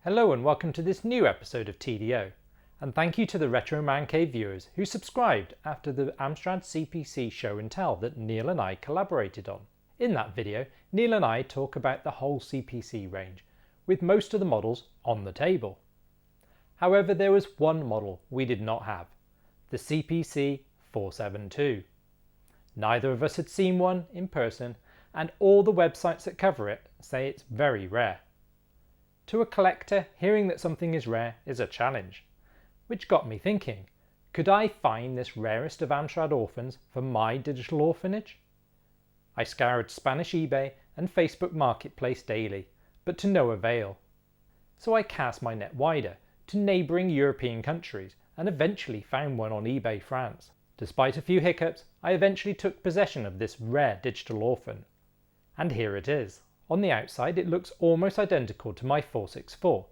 Hello and welcome to this new episode of TDO, and thank you to the Retro Man Cave viewers who subscribed after the Amstrad CPC show and tell that Neil and I collaborated on. In that video, Neil and I talk about the whole CPC range, with most of the models on the table. However, there was one model we did not have, the CPC 472. Neither of us had seen one in person, and all the websites that cover it say it's very rare. To a collector, hearing that something is rare is a challenge, which got me thinking, could I find this rarest of Amstrad orphans for my digital orphanage? I scoured Spanish eBay and Facebook Marketplace daily, but to no avail. So I cast my net wider to neighbouring European countries and eventually found one on eBay France. Despite a few hiccups, I eventually took possession of this rare digital orphan. And here it is. On the outside it looks almost identical to my 464.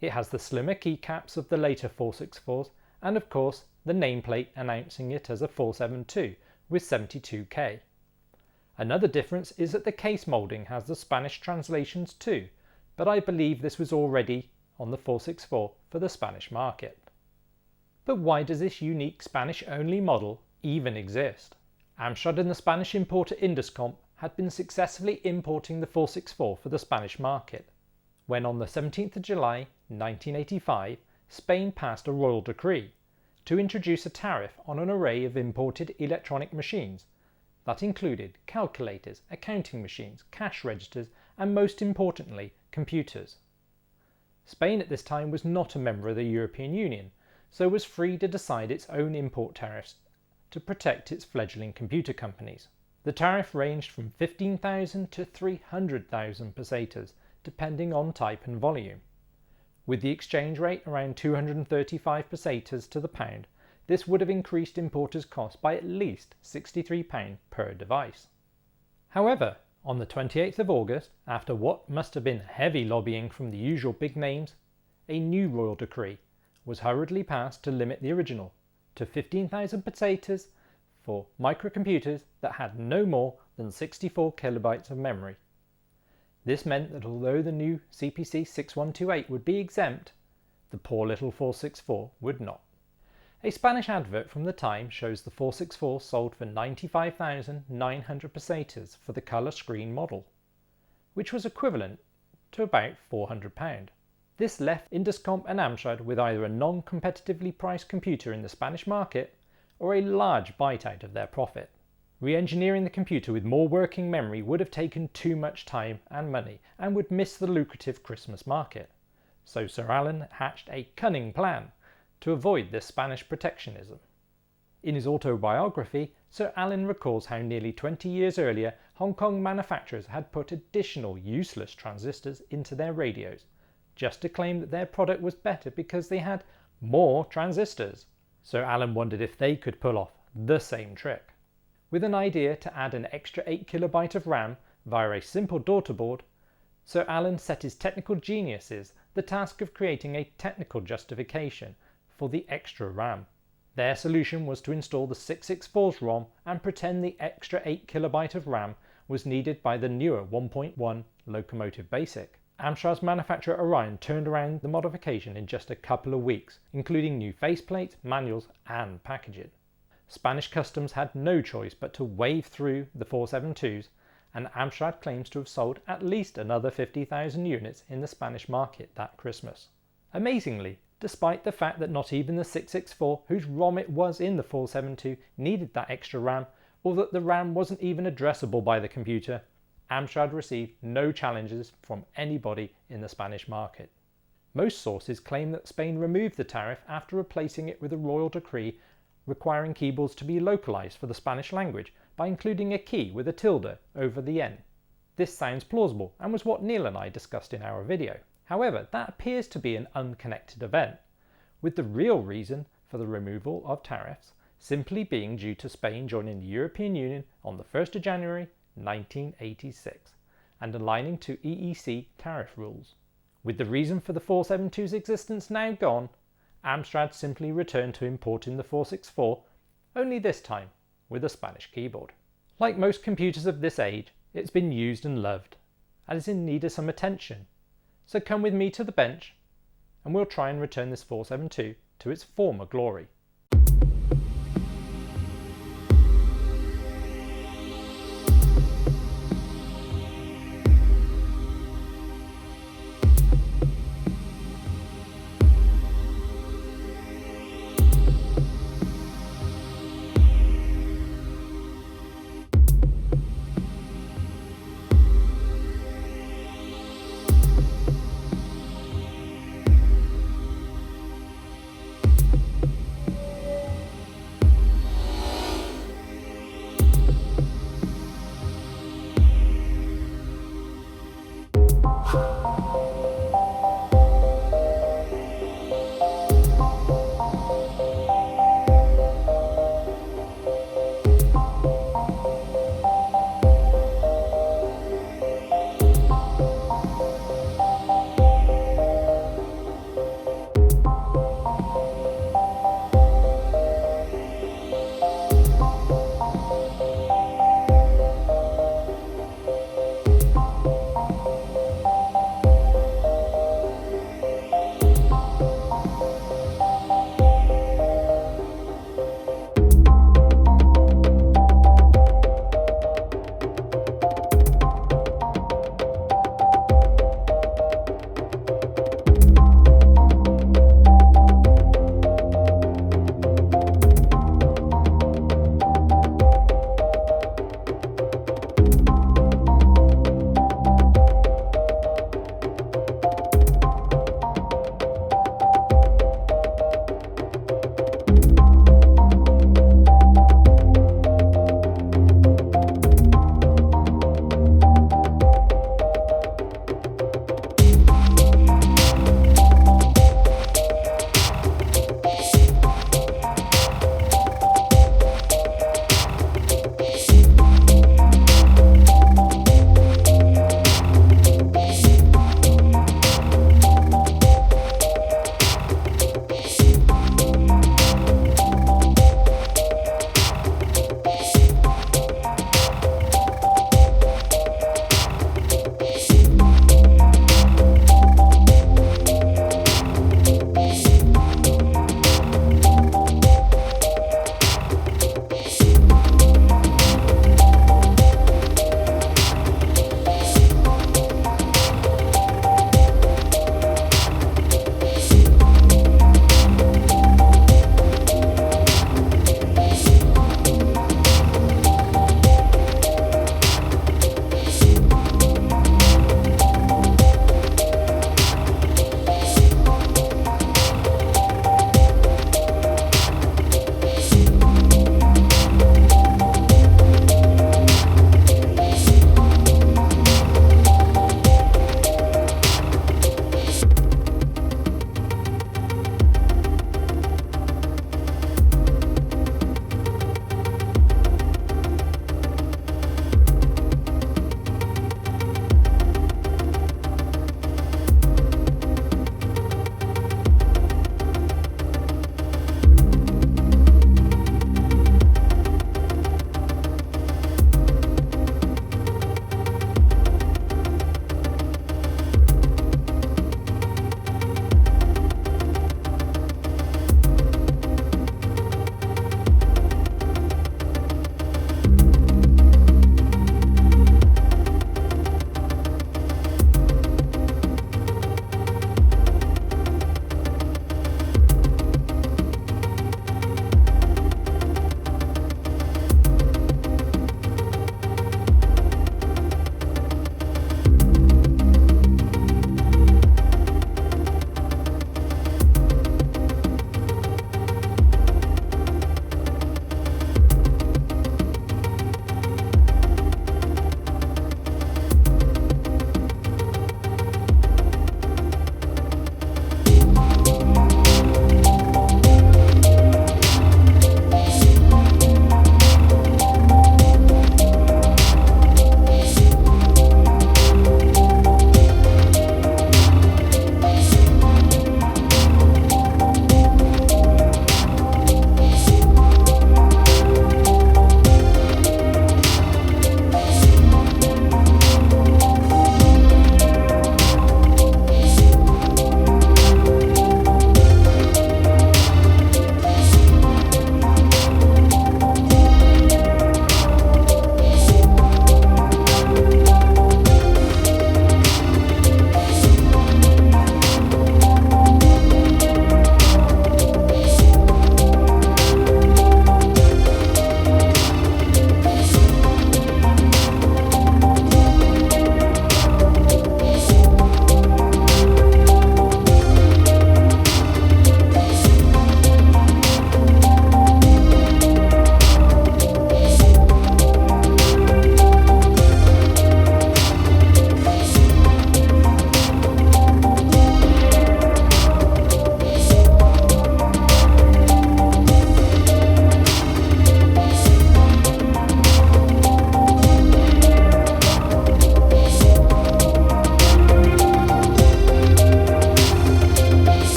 It has the slimmer keycaps of the later 464s and of course the nameplate announcing it as a 472 with 72K. Another difference is that the case moulding has the Spanish translations too, but I believe this was already on the 464 for the Spanish market. But why does this unique Spanish only model even exist? Amstrad and the Spanish importer Induscomp had been successfully importing the 464 for the Spanish market, when on the 17th of July 1985 Spain passed a royal decree to introduce a tariff on an array of imported electronic machines that included calculators, accounting machines, cash registers and most importantly computers. Spain at this time was not a member of the European Union, so was free to decide its own import tariffs to protect its fledgling computer companies. The tariff ranged from 15,000 to 300,000 pesetas, depending on type and volume. With the exchange rate around 235 pesetas to the pound, this would have increased importers' costs by at least £63 per device. However, on the 28th of August, after what must have been heavy lobbying from the usual big names, a new royal decree was hurriedly passed to limit the original to 15,000 pesetas for microcomputers that had no more than 64 kilobytes of memory. This meant that although the new CPC 6128 would be exempt, the poor little 464 would not. A Spanish advert from the time shows the 464 sold for 95,900 pesetas for the colour screen model, which was equivalent to about £400. This left Induscomp and Amstrad with either a non-competitively priced computer in the Spanish market or a large bite out of their profit. Re-engineering the computer with more working memory would have taken too much time and money and would miss the lucrative Christmas market. So Sir Alan hatched a cunning plan to avoid this Spanish protectionism. In his autobiography, Sir Alan recalls how nearly 20 years earlier Hong Kong manufacturers had put additional useless transistors into their radios, just to claim that their product was better because they had more transistors. Sir Alan wondered if they could pull off the same trick. With an idea to add an extra 8KB of RAM via a simple daughter board, Sir Alan set his technical geniuses the task of creating a technical justification for the extra RAM. Their solution was to install the 664's ROM and pretend the extra 8KB of RAM was needed by the newer 1.1 Locomotive Basic. Amstrad's manufacturer Orion turned around the modification in just a couple of weeks, including new faceplates, manuals and packaging. Spanish customs had no choice but to wave through the 472s, and Amstrad claims to have sold at least another 50,000 units in the Spanish market that Christmas. Amazingly, despite the fact that not even the 664, whose ROM it was in the 472, needed that extra RAM, or that the RAM wasn't even addressable by the computer, Amstrad received no challenges from anybody in the Spanish market. Most sources claim that Spain removed the tariff after replacing it with a royal decree requiring keyboards to be localized for the Spanish language by including a key with a tilde over the N. This sounds plausible and was what Neil and I discussed in our video. However, that appears to be an unconnected event, with the real reason for the removal of tariffs simply being due to Spain joining the European Union on the 1st of January 1986 and aligning to EEC tariff rules. With the reason for the 472's existence now gone, Amstrad simply returned to importing the 464, only this time with a Spanish keyboard. Like most computers of this age, it's been used and loved, and is in need of some attention. So come with me to the bench and we'll try and return this 472 to its former glory.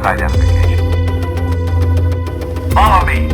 identification. Follow me.